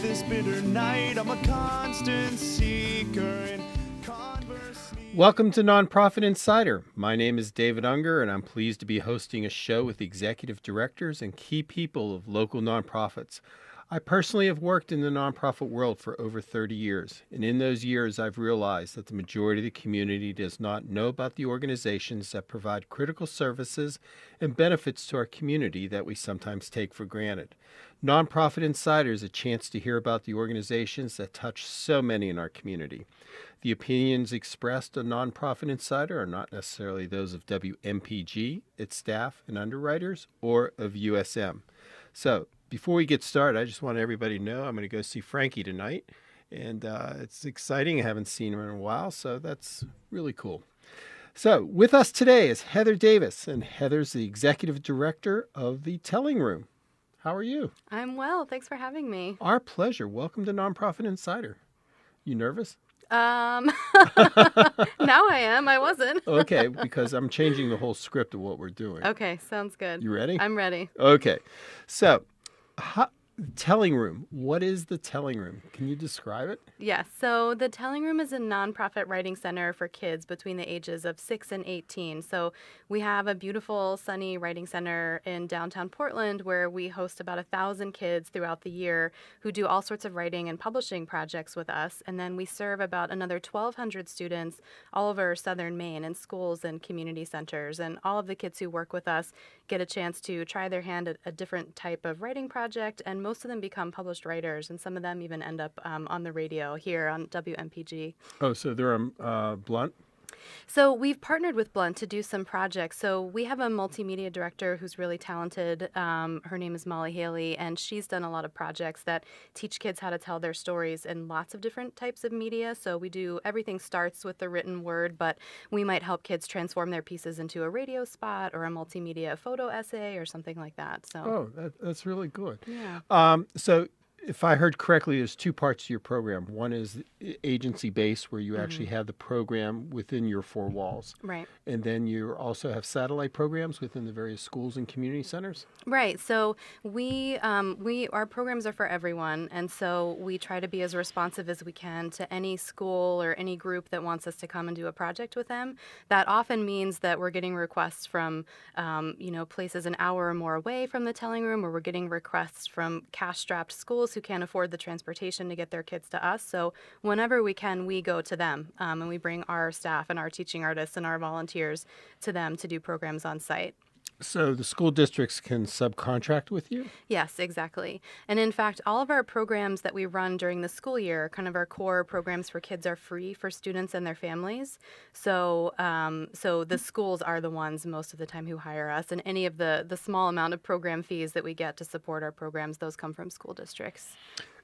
this bitter night. I'm a constant seeker in converse. Welcome to Nonprofit Insider. My name is David Unger, and I'm pleased to be hosting a show with executive directors and key people of local nonprofits. I personally have worked in the nonprofit world for over 30 years, and in those years I've realized that the majority of the community does not know about the organizations that provide critical services and benefits to our community that we sometimes take for granted. Nonprofit Insider is a chance to hear about the organizations that touch so many in our community. The opinions expressed on Nonprofit Insider are not necessarily those of WMPG, its staff and underwriters, or of USM. So, before we get started, I just want everybody to know I'm going to go see Frankie tonight, and it's exciting. I haven't seen her in a while, so that's really cool. So, with us today is Heather Davis, and Heather's the executive director of the Telling Room. How are you? I'm well. Thanks for having me. Our pleasure. Welcome to Nonprofit Insider. You nervous? Now I am. I wasn't. Okay, because I'm changing the whole script of what we're doing. Okay, sounds good. You ready? I'm ready. Okay. So, Telling Room. What is the Telling Room? Can you describe it? Yes. So the Telling Room is a nonprofit writing center for kids between the ages of 6 and 18. So we have a beautiful, sunny writing center in downtown Portland where we host about 1,000 kids throughout the year who do all sorts of writing and publishing projects with us. And then we serve about another 1,200 students all over southern Maine in schools and community centers. And all of the kids who work with us get a chance to try their hand at a different type of writing project, and most of them become published writers, and some of them even end up on the radio here on WMPG. Oh, so they're on Blunt? So we've partnered with Blunt to do some projects. So we have a multimedia director who's really talented. Her name is Molly Haley, and she's done a lot of projects that teach kids how to tell their stories in lots of different types of media. So we do, everything starts with the written word, but we might help kids transform their pieces into a radio spot or a multimedia photo essay or something like that. So that's really good. yeah. So if I heard correctly, there's two parts to your program. One is agency-based, where you actually have the program within your four walls. Right. And then you also have satellite programs within the various schools and community centers? Right. So our programs are for everyone, and so we try to be as responsive as we can to any school or any group that wants us to come and do a project with them. That often means that we're getting requests from places an hour or more away from the Telling Room, or we're getting requests from cash-strapped schools who can't afford the transportation to get their kids to us. So whenever we can, we go to them, and we bring our staff and our teaching artists and our volunteers to them to do programs on site. So the school districts can subcontract with you? Yes, exactly. And in fact, all of our programs that we run during the school year, kind of our core programs for kids, are free for students and their families. So the schools are the ones most of the time who hire us, and any of the small amount of program fees that we get to support our programs, those come from school districts.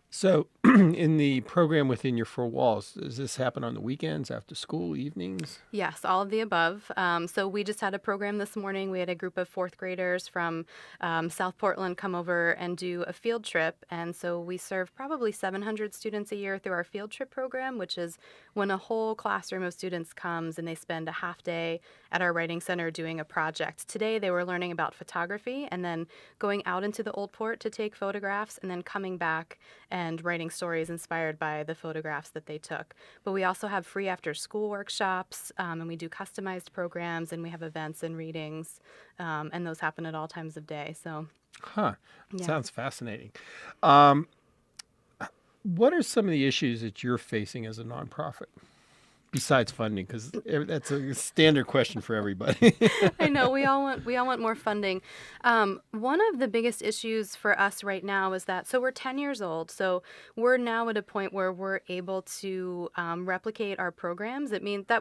So in the program within your four walls, does this happen on the weekends, after school, evenings? Yes, all of the above. So we just had a program this morning. We had a group of fourth graders from South Portland come over and do a field trip. And so we serve probably 700 students a year through our field trip program, which is when a whole classroom of students comes and they spend a half day at our writing center doing a project. Today they were learning about photography and then going out into the Old Port to take photographs and then coming back and writing stories inspired by the photographs that they took. But we also have free after-school workshops, and we do customized programs, and we have events and readings, and those happen at all times of day. So, yeah. Sounds fascinating. What are some of the issues that you're facing as a nonprofit? Besides funding, because that's a standard question for everybody. I know we all want more funding. One of the biggest issues for us right now is that we're 10 years old, so we're now at a point where we're able to replicate our programs.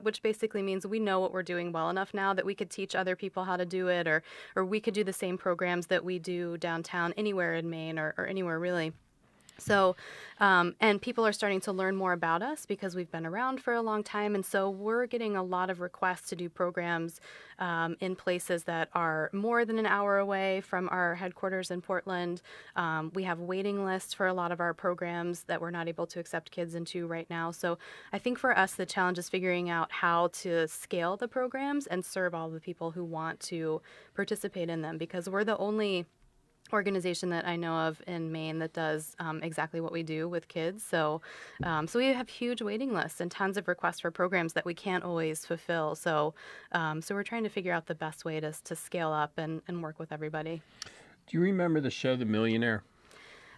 Which basically means we know what we're doing well enough now that we could teach other people how to do it, or we could do the same programs that we do downtown anywhere in Maine or anywhere really. So, and people are starting to learn more about us because we've been around for a long time. And so we're getting a lot of requests to do programs in places that are more than an hour away from our headquarters in Portland. We have waiting lists for a lot of our programs that we're not able to accept kids into right now. So I think for us, the challenge is figuring out how to scale the programs and serve all the people who want to participate in them, because we're the only organization that I know of in Maine that does exactly what we do with kids. So we have huge waiting lists and tons of requests for programs that we can't always fulfill. So we're trying to figure out the best way to scale up and work with everybody. Do you remember the show The Millionaire?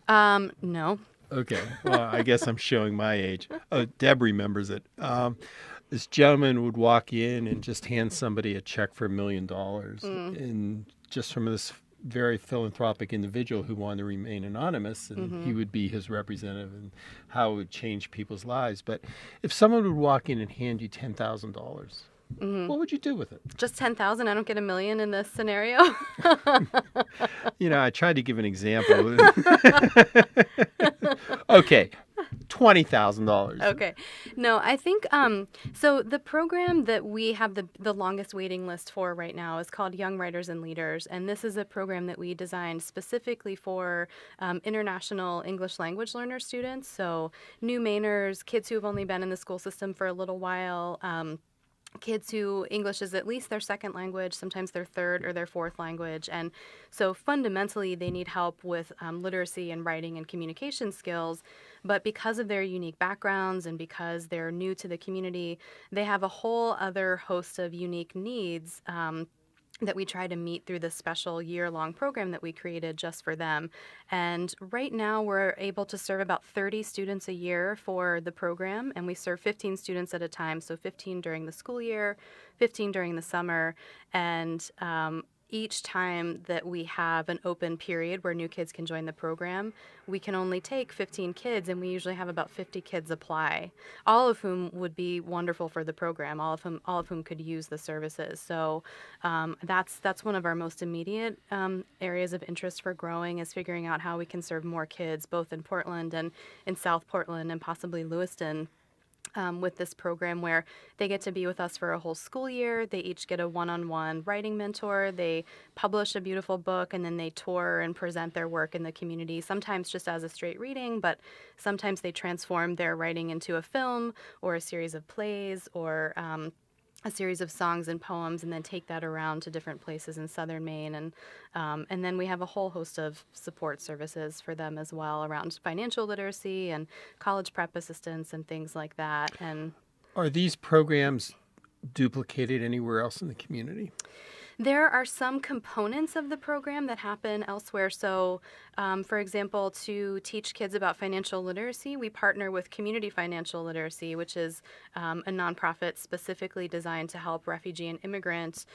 No. Okay, well, I guess I'm showing my age. Deb remembers it. This gentleman would walk in and just hand somebody a check for $1 million, and just from this very philanthropic individual who wanted to remain anonymous, and he would be his representative, and how it would change people's lives. But if someone would walk in and hand you $10,000, what would you do with it? Just 10,000. I don't get $1 million in this scenario. I tried to give an example. Okay, $20,000. Okay. No, I think so the program that we have the longest waiting list for right now is called Young Writers and Leaders, and this is a program that we designed specifically for international English language learner students, so new Mainers, kids who have only been in the school system for a little while, kids who English is at least their second language, sometimes their third or their fourth language. And so fundamentally, they need help with literacy and writing and communication skills. But because of their unique backgrounds and because they're new to the community, they have a whole other host of unique needs that we try to meet through this special year-long program that we created just for them. And right now we're able to serve about 30 students a year for the program, and we serve 15 students at a time, so 15 during the school year, 15 during the summer, and each time that we have an open period where new kids can join the program, we can only take 15 kids, and we usually have about 50 kids apply, all of whom would be wonderful for the program, all of whom could use the services. So that's one of our most immediate areas of interest for growing, is figuring out how we can serve more kids, both in Portland and in South Portland and possibly Lewiston. With this program, where they get to be with us for a whole school year. They each get a one-on-one writing mentor. They publish a beautiful book, and then they tour and present their work in the community, sometimes just as a straight reading, but sometimes they transform their writing into a film or a series of plays or a series of songs and poems, and then take that around to different places in southern Maine. And then we have a whole host of support services for them as well, around financial literacy and college prep assistance and things like that. And Are these programs duplicated anywhere else in the community? there are some components of the program that happen elsewhere. So, for example, to teach kids about financial literacy, we partner with Community Financial Literacy, which is a nonprofit specifically designed to help refugee and immigrant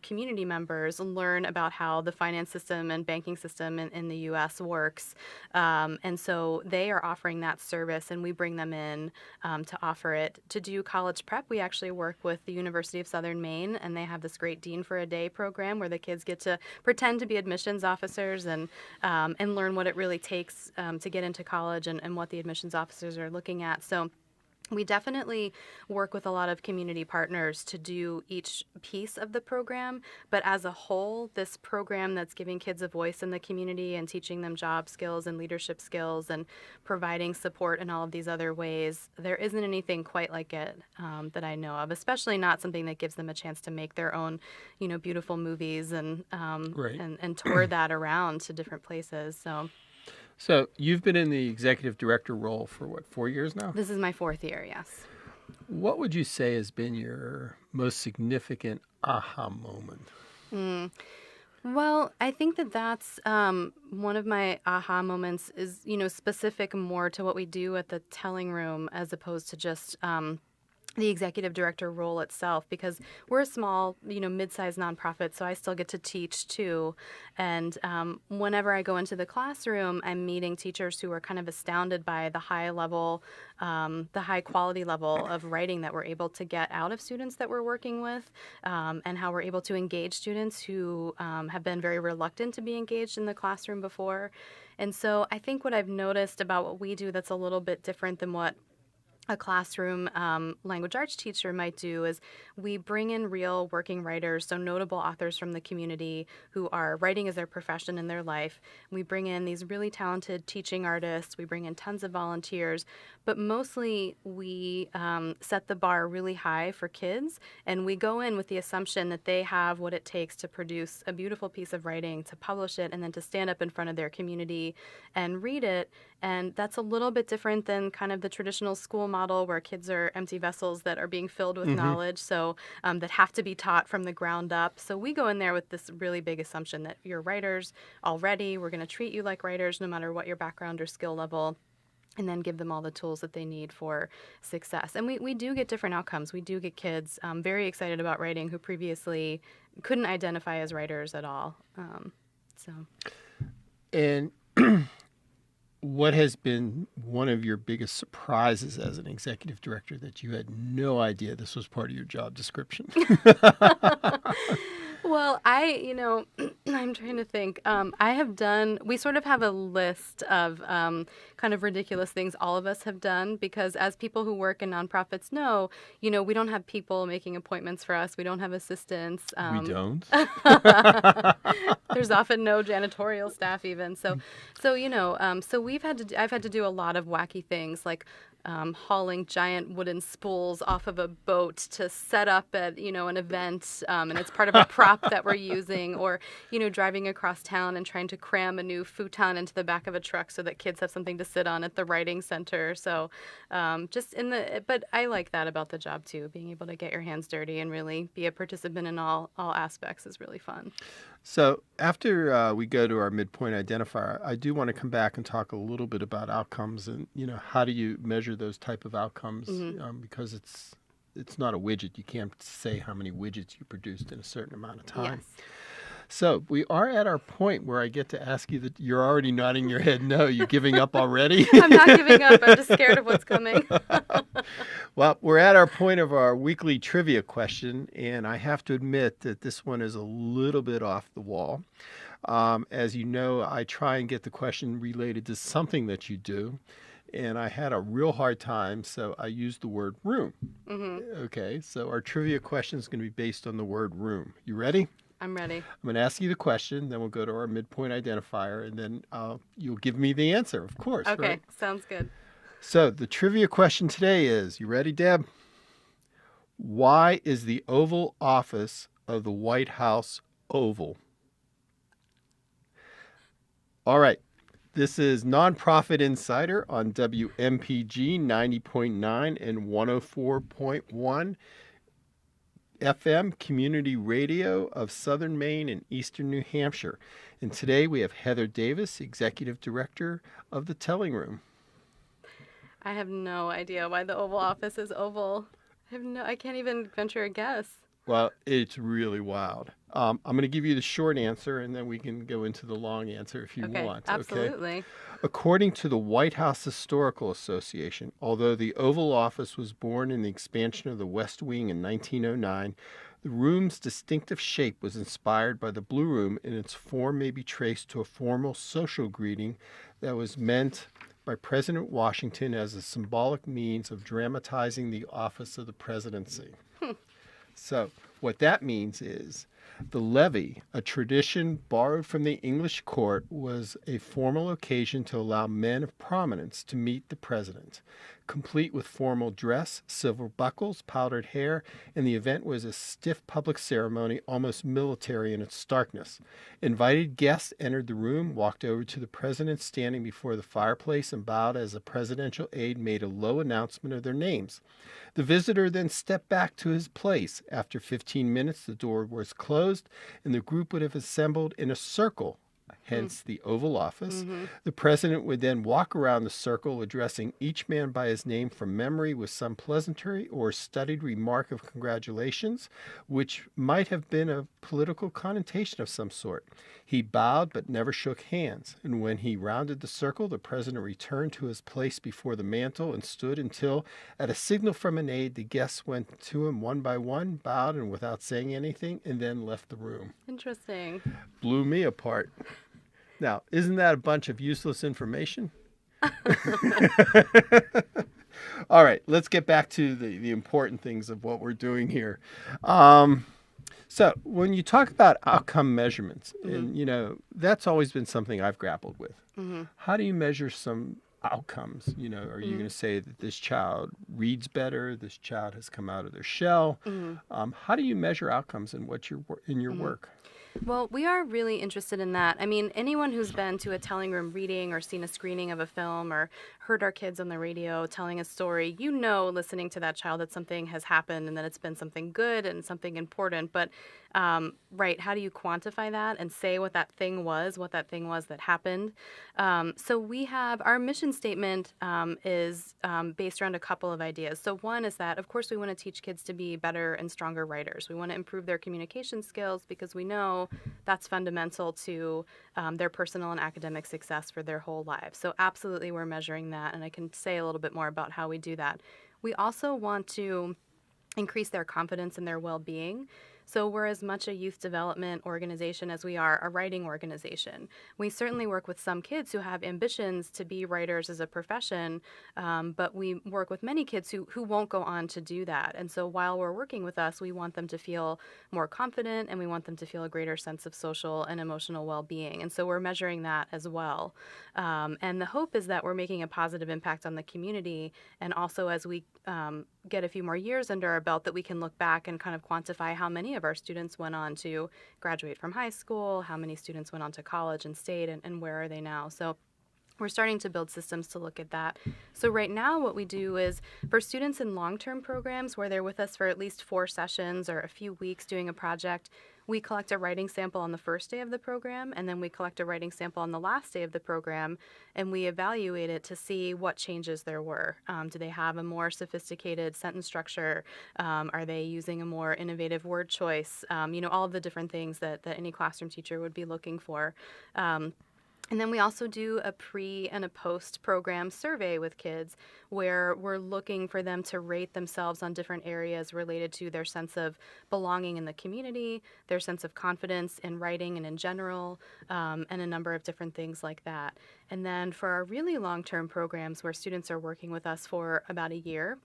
community members learn about how the finance system and banking system in the U.S. works. And so they are offering that service, and we bring them in to offer it. To do college prep, we actually work with the University of Southern Maine, and they have this great Dean for a Day program where the kids get to pretend to be admissions officers and learn what it really takes to get into college and what the admissions officers are looking at. So we definitely work with a lot of community partners to do each piece of the program, but as a whole, this program that's giving kids a voice in the community and teaching them job skills and leadership skills and providing support in all of these other ways, there isn't anything quite like it that I know of, especially not something that gives them a chance to make their own, beautiful movies and Right. and tour that around to different places. So you've been in the executive director role for 4 years now? This is my 4th year, yes. What would you say has been your most significant aha moment? Well, I think that's one of my aha moments is, specific more to what we do at the telling room as opposed to just the executive director role itself, because we're a small, mid-sized nonprofit, so I still get to teach too. And whenever I go into the classroom, I'm meeting teachers who are kind of astounded by the high quality level of writing that we're able to get out of students that we're working with, and how we're able to engage students who have been very reluctant to be engaged in the classroom before. And so I think what I've noticed about what we do that's a little bit different than what a classroom language arts teacher might do is we bring in real working writers, so notable authors from the community who are writing as their profession in their life. We bring in these really talented teaching artists. We bring in tons of volunteers, but mostly we set the bar really high for kids, and we go in with the assumption that they have what it takes to produce a beautiful piece of writing, to publish it, and then to stand up in front of their community and read it. And that's a little bit different than kind of the traditional school model where kids are empty vessels that are being filled with knowledge, so that have to be taught from the ground up. So we go in there with this really big assumption that you're writers already. We're going to treat you like writers no matter what your background or skill level, and then give them all the tools that they need for success. And we do get different outcomes. We do get kids very excited about writing who previously couldn't identify as writers at all. So. And what has been one of your biggest surprises as an executive director that you had no idea this was part of your job description? Well, I'm trying to think. We sort of have a list of kind of ridiculous things all of us have done, because as people who work in nonprofits know, we don't have people making appointments for us. We don't have assistants. We don't. There's often no janitorial staff even. So I've had to do a lot of wacky things, like hauling giant wooden spools off of a boat to set up at an event, and it's part of a prop that we're using, or driving across town and trying to cram a new futon into the back of a truck so that kids have something to sit on at the writing center. So but I like that about the job too. Being able to get your hands dirty and really be a participant in all aspects is really fun. So after we go to our midpoint identifier, I do want to come back and talk a little bit about outcomes and, how do you measure those type of outcomes? Because it's not a widget. You can't say how many widgets you produced in a certain amount of time. Yes. So we are at our point where I get to ask you that you're already nodding your head no. You're giving up already? I'm not giving up. I'm just scared of what's coming. Well, we're at our point of our weekly trivia question, and I have to admit that this one is a little bit off the wall. As you know, I try and get the question related to something that you do, and I had a real hard time, so I used the word room. Okay, so our trivia question is going to be based on the word room. You ready? I'm ready. I'm going to ask you the question, then we'll go to our midpoint identifier, and then you'll give me the answer, of course. Okay, right? Sounds good. So the trivia question today is, you ready, Deb? Why is the Oval Office of the White House oval? All right. This is Nonprofit Insider on WMPG 90.9 and 104.1 FM Community Radio of Southern Maine and Eastern New Hampshire. And today we have Heather Davis, Executive Director of the Telling Room. I have no idea why the Oval Office is oval. I can't even venture a guess. Well, it's really wild. I'm going to give you the short answer, and then we can go into the long answer if you want. Absolutely. Okay? According to the White House Historical Association, although the Oval Office was born in the expansion of the West Wing in 1909, the room's distinctive shape was inspired by the Blue Room, and its form may be traced to a formal social greeting that was meant by President Washington as a symbolic means of dramatizing the office of the presidency. So what that means is the levee, a tradition borrowed from the English court, was a formal occasion to allow men of prominence to meet the president, complete with formal dress, silver buckles, powdered hair, and the event was a stiff public ceremony, almost military in its starkness. Invited guests entered the room, walked over to the president standing before the fireplace, and bowed as a presidential aide made a low announcement of their names. The visitor then stepped back to his place. After 15 minutes, the door was closed, and the group would have assembled in a circle, hence the Oval Office. The president would then walk around the circle, addressing each man by his name from memory with some pleasantry or studied remark of congratulations, which might have been a political connotation of some sort. He bowed but never shook hands, and when he rounded the circle, the president returned to his place before the mantel and stood until, at a signal from an aide, the guests went to him one by one, bowed and without saying anything, and then left the room. Interesting. Blew me apart. Now, isn't that a bunch of useless information? All right, let's get back to the important things of what we're doing here. So when you talk about outcome measurements, and that's always been something I've grappled with. How do you measure some outcomes? Are you going to say that this child reads better, this child has come out of their shell? How do you measure outcomes in your work? Well, we are really interested in that. I mean, anyone who's been to a telling room reading or seen a screening of a film or heard our kids on the radio telling a story, listening to that child, that something has happened and that it's been something good and something important. But, right, how do you quantify that and say what that thing was that happened? So we have our mission statement is based around a couple of ideas. So one is that, of course, we want to teach kids to be better and stronger writers. We want to improve their communication skills because we know that's fundamental to their personal and academic success for their whole lives. So absolutely we're measuring that, and I can say a little bit more about how we do that. We also want to increase their confidence and their well-being. So we're as much a youth development organization as we are a writing organization. We certainly work with some kids who have ambitions to be writers as a profession, but we work with many kids who won't go on to do that. And so while we're working with us, we want them to feel more confident, and we want them to feel a greater sense of social and emotional well-being. And so we're measuring that as well. And the hope is that we're making a positive impact on the community, and also as we get a few more years under our belt, that we can look back and kind of quantify how many of our students went on to graduate from high school, how many students went on to college and stayed, and where are they now. So we're starting to build systems to look at that. So right now what we do is for students in long-term programs where they're with us for at least 4 sessions or a few weeks doing a project, we collect a writing sample on the first day of the program, and then we collect a writing sample on the last day of the program, and we evaluate it to see what changes there were. Do they have a more sophisticated sentence structure? Are they using a more innovative word choice? All of the different things that any classroom teacher would be looking for. And then we also do a pre and a post program survey with kids where we're looking for them to rate themselves on different areas related to their sense of belonging in the community, their sense of confidence in writing and in general, and a number of different things like that. And then for our really long-term programs where students are working with us for about a year,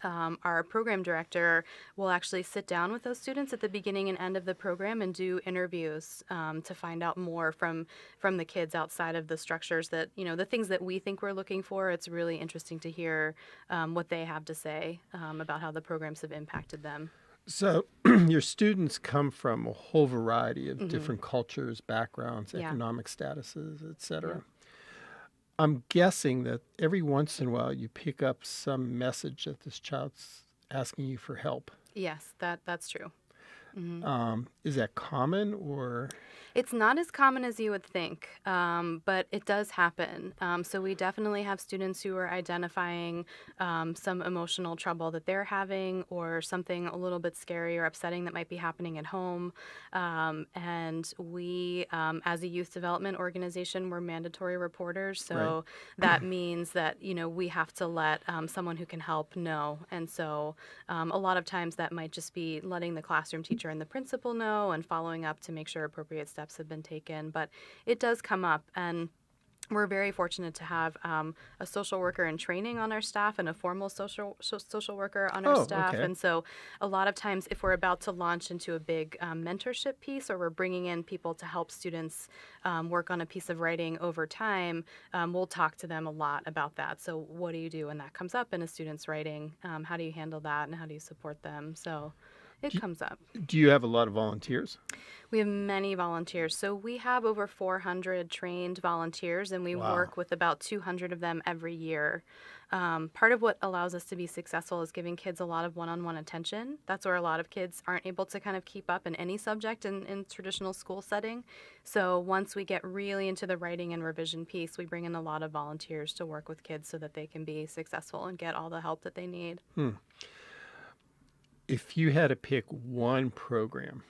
our program director will actually sit down with those students at the beginning and end of the program and do interviews to find out more from the kids outside of the structures that, the things that we think we're looking for. It's really interesting to hear what they have to say about how the programs have impacted them. So your students come from a whole variety of different cultures, backgrounds, economic statuses, et cetera. Yeah. I'm guessing that every once in a while you pick up some message that this child's asking you for help. Yes, that's true. Is that common, or? It's not as common as you would think, but it does happen. So we definitely have students who are identifying some emotional trouble that they're having, or something a little bit scary or upsetting that might be happening at home. And we, as a youth development organization, we're mandatory reporters. So that means that, we have to let someone who can help know. And so a lot of times that might just be letting the classroom teacher and the principal know and following up to make sure appropriate steps have been taken. But it does come up, and we're very fortunate to have a social worker in training on our staff and a formal social worker on our staff. Okay. And so a lot of times if we're about to launch into a big mentorship piece, or we're bringing in people to help students work on a piece of writing over time, we'll talk to them a lot about that. So what do you do when that comes up in a student's writing? How do you handle that, and how do you support them? So it comes up. Do you have a lot of volunteers? We have many volunteers. So we have over 400 trained volunteers, and we work with about 200 of them every year. Part of what allows us to be successful is giving kids a lot of one-on-one attention. That's where a lot of kids aren't able to kind of keep up in any subject in traditional school setting. So once we get really into the writing and revision piece, we bring in a lot of volunteers to work with kids so that they can be successful and get all the help that they need. If you had to pick one program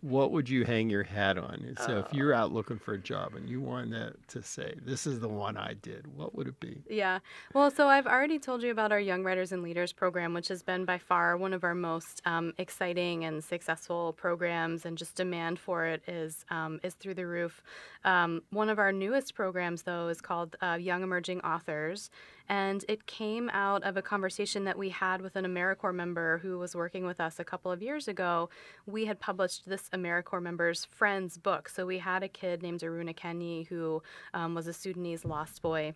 What would you hang your hat on? So if you're out looking for a job and you wanted to say, this is the one I did, what would it be? Yeah. Well, so I've already told you about our Young Writers and Leaders program, which has been by far one of our most exciting and successful programs, and just demand for it is through the roof. One of our newest programs, though, is called Young Emerging Authors, and it came out of a conversation that we had with an AmeriCorps member who was working with us a couple of years ago. We had published this AmeriCorps member's friend's book. So we had a kid named Aruna Kenyi who was a Sudanese lost boy,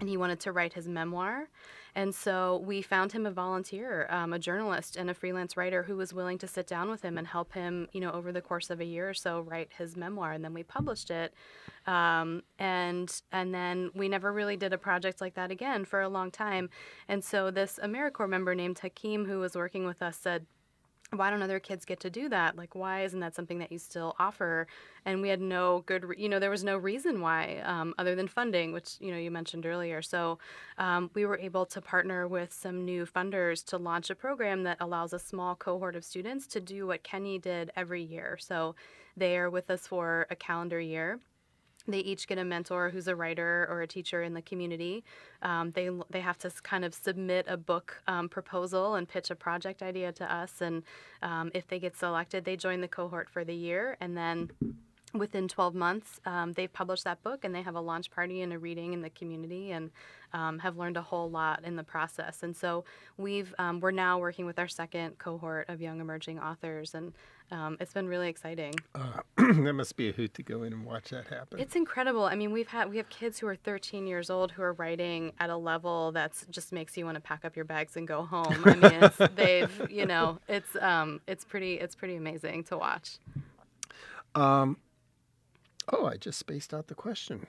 and he wanted to write his memoir. And so we found him a volunteer, a journalist and a freelance writer who was willing to sit down with him and help him, over the course of a year or so, write his memoir. And then we published it. And then we never really did a project like that again for a long time. And so this AmeriCorps member named Hakeem, who was working with us, said, why don't other kids get to do that? Like, why isn't that something that you still offer? And we had no good, there was no reason why other than funding, which, you mentioned earlier. So we were able to partner with some new funders to launch a program that allows a small cohort of students to do what Kenny did every year. So they are with us for a calendar year. They each get a mentor who's a writer or a teacher in the community. They have to kind of submit a book proposal and pitch a project idea to us. And if they get selected, they join the cohort for the year. And then within 12 months, they've published that book, and they have a launch party and a reading in the community, and have learned a whole lot in the process. And so we're now working with our second cohort of young emerging authors, and it's been really exciting. That must be a hoot to go in and watch that happen. It's incredible. I mean, we have kids who are 13 years old who are writing at a level that's just makes you want to pack up your bags and go home. I mean, it's pretty amazing to watch. Oh, I just spaced out the question.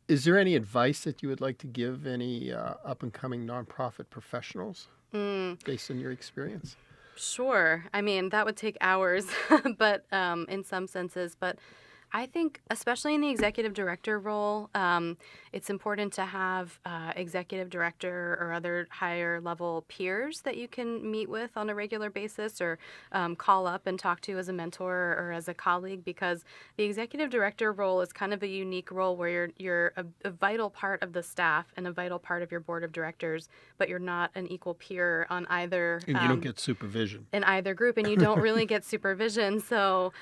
Is there any advice that you would like to give any up-and-coming nonprofit professionals based on your experience? Sure. I mean, that would take hours, but in some senses. But I think, especially in the executive director role, it's important to have executive director or other higher level peers that you can meet with on a regular basis, or call up and talk to as a mentor or as a colleague, because the executive director role is kind of a unique role where you're a vital part of the staff and a vital part of your board of directors, but you're not an equal peer on either. And you don't get supervision. In either group, and you don't really get supervision. So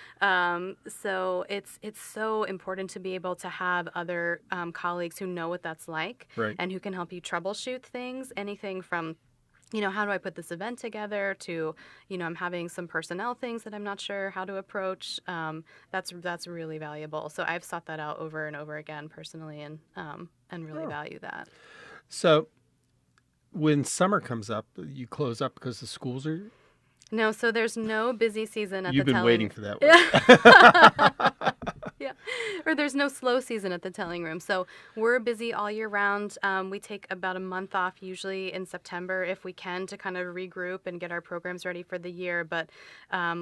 it's so important to be able to have other colleagues who know what that's like, right, and who can help you troubleshoot things, anything from, how do I put this event together, to, I'm having some personnel things that I'm not sure how to approach. That's really valuable. So I've sought that out over and over again personally, and really value that. So when summer comes up, you close up because the schools are... No, so there's no busy season at You've the been waiting for that one. Yeah, or there's no slow season at the Telling Room. So we're busy all year round. We take about a month off usually in September if we can, to kind of regroup and get our programs ready for the year. But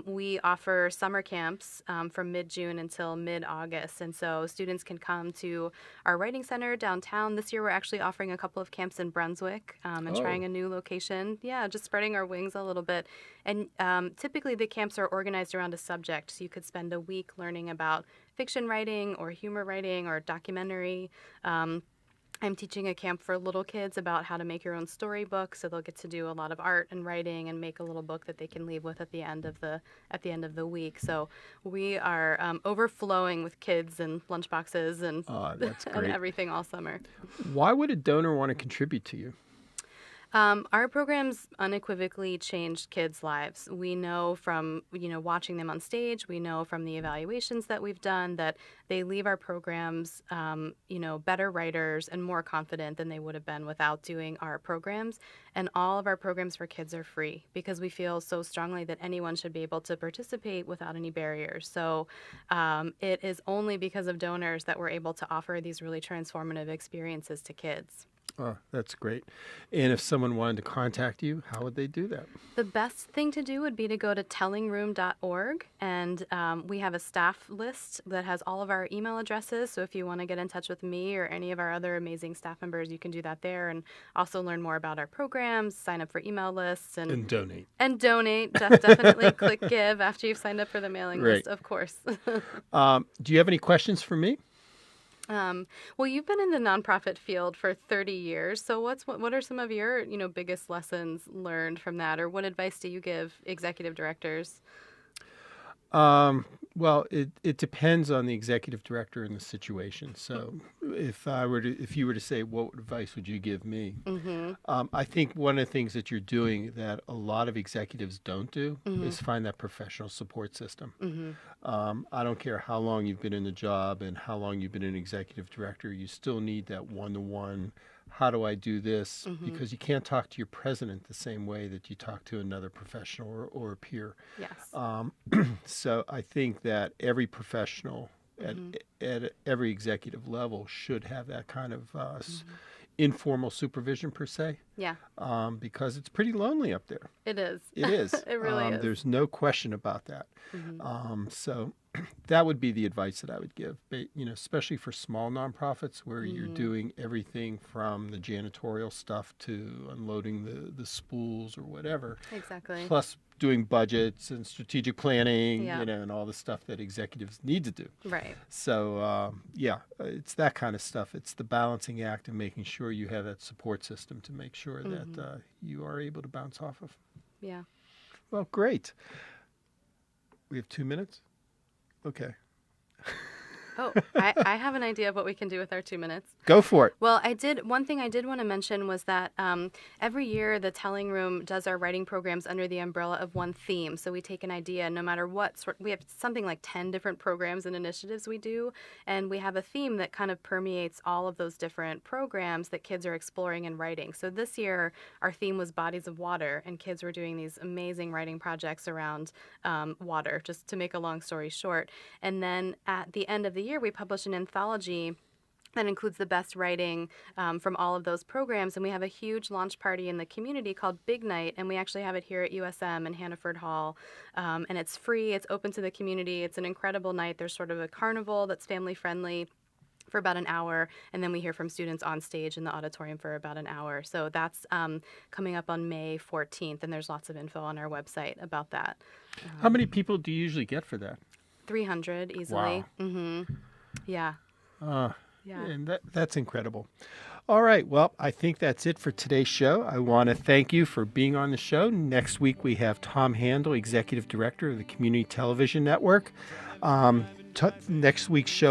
we offer summer camps from mid-June until mid-August. And so students can come to our writing center downtown. This year we're actually offering a couple of camps in Brunswick and trying a new location. Yeah, just spreading our wings a little bit. And typically the camps are organized around a subject. So you could spend a week learning about fiction writing or humor writing or documentary. I'm teaching a camp for little kids about how to make your own storybook, so they'll get to do a lot of art and writing and make a little book that they can leave with at the end of the week. So we are overflowing with kids and lunchboxes and that's and great. everything all summer. Why would a donor want to contribute to you? Our programs unequivocally changed kids' lives. We know from, watching them on stage, we know from the evaluations that we've done that they leave our programs, better writers and more confident than they would have been without doing our programs. And all of our programs for kids are free because we feel so strongly that anyone should be able to participate without any barriers. So it is only because of donors that we're able to offer these really transformative experiences to kids. Oh, that's great. And if someone wanted to contact you, how would they do that? The best thing to do would be to go to tellingroom.org, and we have a staff list that has all of our email addresses. So if you want to get in touch with me or any of our other amazing staff members, you can do that there, and also learn more about our programs, sign up for email lists, And donate. and donate. Definitely click give after you've signed up for the mailing Right. list, of course. Do you have any questions for me? Well, you've been in the nonprofit field for 30 years. So what are some of your, biggest lessons learned from that, or what advice do you give executive directors? Well, it depends on the executive director and the situation. So if you were to say, what advice would you give me? I think one of the things that you're doing that a lot of executives don't do is find that professional support system. I don't care how long you've been in the job and how long you've been an executive director, you still need that one-to-one. How do I do this? Because you can't talk to your president the same way that you talk to another professional or a peer. Yes. So I think that every professional at every executive level should have that kind of informal supervision per se, Yeah, because it's pretty lonely up there. it is. It is. It really is. There's no question about that. So that would be the advice that I would give, especially for small nonprofits where you're doing everything from the janitorial stuff to unloading the spools or whatever. Exactly. Plus doing budgets and strategic planning, Yeah. and all the stuff that executives need to do. Right. So, it's that kind of stuff. It's the balancing act and making sure you have that support system to make sure that you are able to bounce off of. Yeah. Well, great. We have 2 minutes? Okay. Oh, I have an idea of what we can do with our 2 minutes. Go for it. Well, one thing I did want to mention was that every year the Telling Room does our writing programs under the umbrella of one theme. So we take an idea, no matter what we have something like 10 different programs and initiatives we do, and we have a theme that kind of permeates all of those different programs that kids are exploring and writing. So this year our theme was bodies of water, and kids were doing these amazing writing projects around water, just to make a long story short. And then at the end of the year, we publish an anthology that includes the best writing from all of those programs. And we have a huge launch party in the community called Big Night, and we actually have it here at USM in Hannaford Hall. And it's free. It's open to the community. It's an incredible night. There's sort of a carnival that's family friendly for about an hour, and then we hear from students on stage in the auditorium for about an hour. So that's coming up on May 14th, and there's lots of info on our website about that. How many people do you usually get for that? 300 easily. Wow. Yeah. Yeah. And that's incredible. All right. Well, I think that's it for today's show. I want to thank you for being on the show. Next week, we have Tom Handel, Executive Director of the Community Television Network. Next week's show